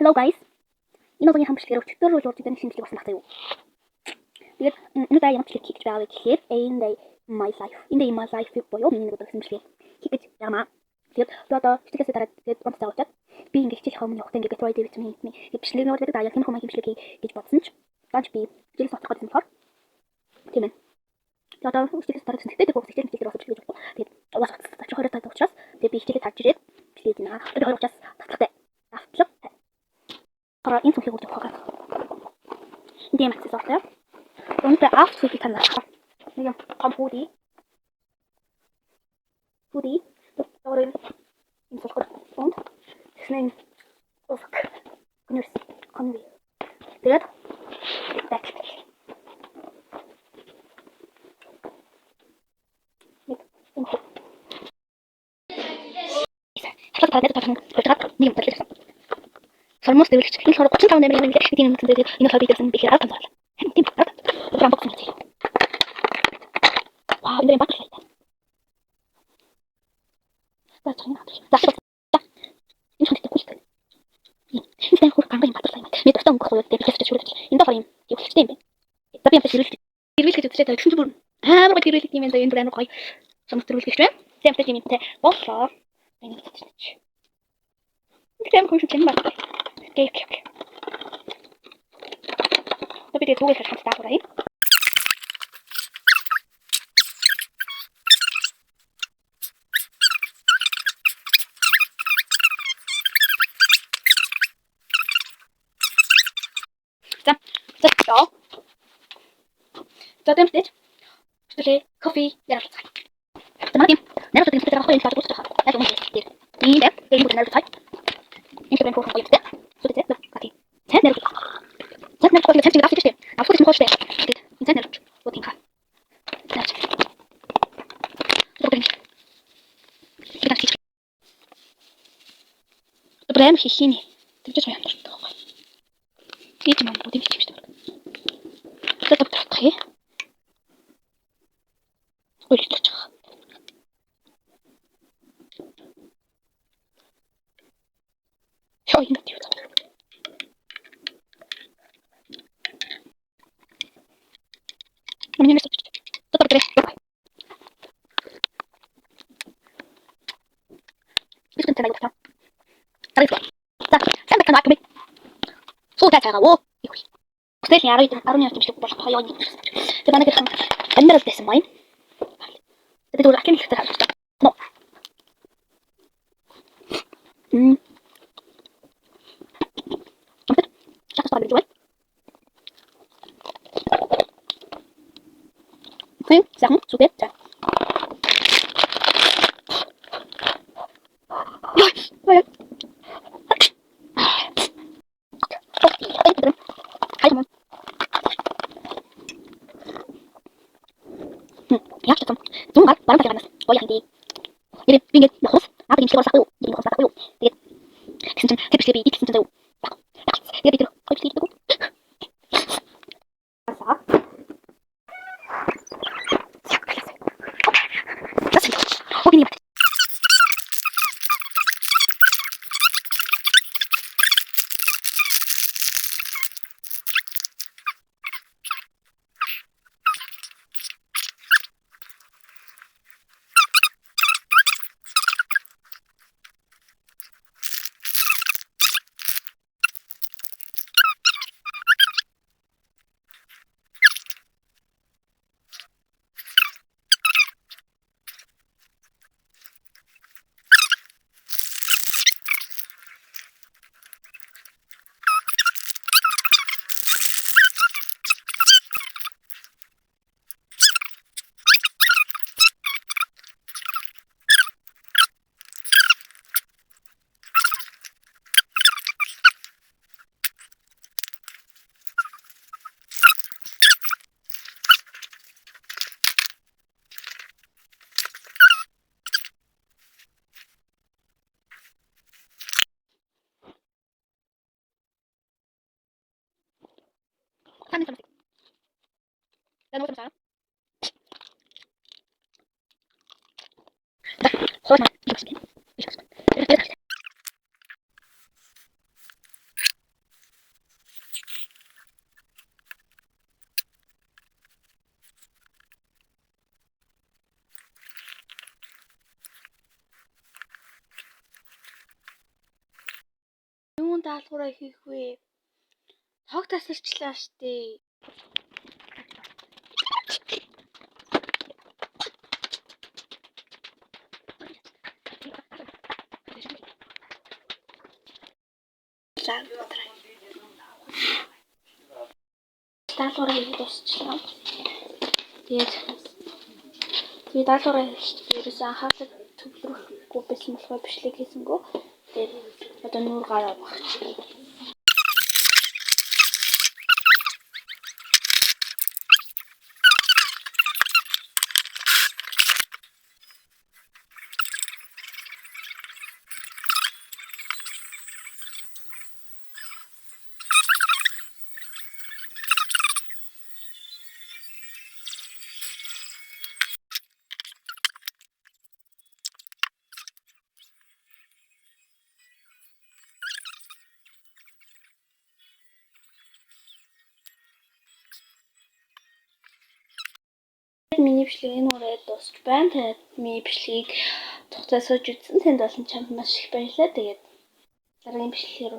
Hello guys. Энэ удаагийн хамтлагаар өчигдөр рүү орж ирсэн шинжилгээ болсон багтаа юу. Тэгээд энэ удаа ямар ч хийх гэж байгаа гэхээр in my life буюу миний нэг удаагийн шинжилгээ хийх гэж ямаа. Тэгээд одоо шинжилгээсээ дараа тэгээд онцлог аваад би ингэ хичээх юм явахтай ингэ Troy Davidson хийх бичлэгийг нуудаг даа яг юм хүмүүс шинжилгээ хийж бодсон ч ганц би жил сонгох гэсэн болохоор тийм ээ. Тэгээд одоо шинжилгээсээ дараа тэгтээ тэр бүх шинжилгээ болсон гэж бодсон. Тэгээд уус тач 20 таа учраас тэгээд би хичээлээ тарж ирээд бичлээд байна. Тэгээд 20 учраас татлахтай. Para энэ зүйлийг өгөх байгаа. Ийм аксессуартай. Өнөөдөр outfit танаа. Нэг юм hoodie. Өөрөөр энэ сошгор фонд. Тэснэ овк. Гнүс. Конви. Тэгээд backpack. Almost they will in for 35 million in the hobby doesn't be here out. Тийм байна. Грам бокс нэг. Вау, энэ багт лайт. Тачна. Энэ ч хэвчээ гүйтэй. Энэ хурд ганга юм батлаа юм. Нэг тостон өнгөх хоёр дээр хэвчээ шүрэж. Энэ дохор юм. Юу хэлтэй юм бэ? За би амтас ирүүлэх. Ирүүлэх гэж үзсэн чинь бүр амар гой ирүүлэх юм энэ энэ бүр амар гой. Самт ирүүлэх гэж байна. Тийм амтас юм те. Боллоо. Энэ хэвчээ. Тийм хөөш юм байна. Okay. Tapi dia tulis harus tahu right? Zatem stage. Stelle coffee ya rasa. Teman-teman, nanti kita akan makan satu setengah. Nanti kita makan. Ini deh, ini bukan nanti. Ini kan kau makan ya. Sudah deh, nanti. Saya nanti. Saya nanti kalau saya tidak dapat deh. Aku tidak mau deh. Saya nanti. Buat tinggal. Nanti. Terus. Kita sih. Problem sini. Terus saya nanti. Ini cuma buat ini sih. Tetap terus. Boleh terus. Oh, ini dia. Ini tetap terus. Bisa kan saya tarik. Tak, saya akan makan. Sudah cara wo. Saya nyari itu, arunya harus bisa buat hayal ini. Sebenarnya kita benar deh semain. Tapi dulu akhirnya kita harus. No. Sáng xuống bếp chả rồi hay không ya chắc không chúng bạn phải làm có gì đi đi nghe được không apa yang bisa aku jadi mau aku lihat kesenjang kita bisa bikin tahu ya bikin kau bisa itu Kan cantik. Dan mau sama. Soalnya, даалгавраа хийх вэ? Тог тасарчлаа штэ. Даалгавраа хийх дуусчлаа. Тэгээд би даалгавраа хийхдээ ерөөсөө анхаарал төвлөрөхгүй байсан болохоор бичлэг хийсэнгөө. Тэгээд одоо нүүр гараа багч. Миний бичлэг энэ үрээд дуусч байна. Тэгээд миний бичлэгийг тухтай сууж үзсэн. Танд олон чамд маш их баярлалаа. Тэгээд дараагийн бичлэгээр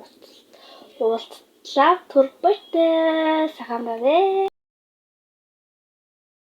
уулзлаа. Түр баяртай. Сайхан байна.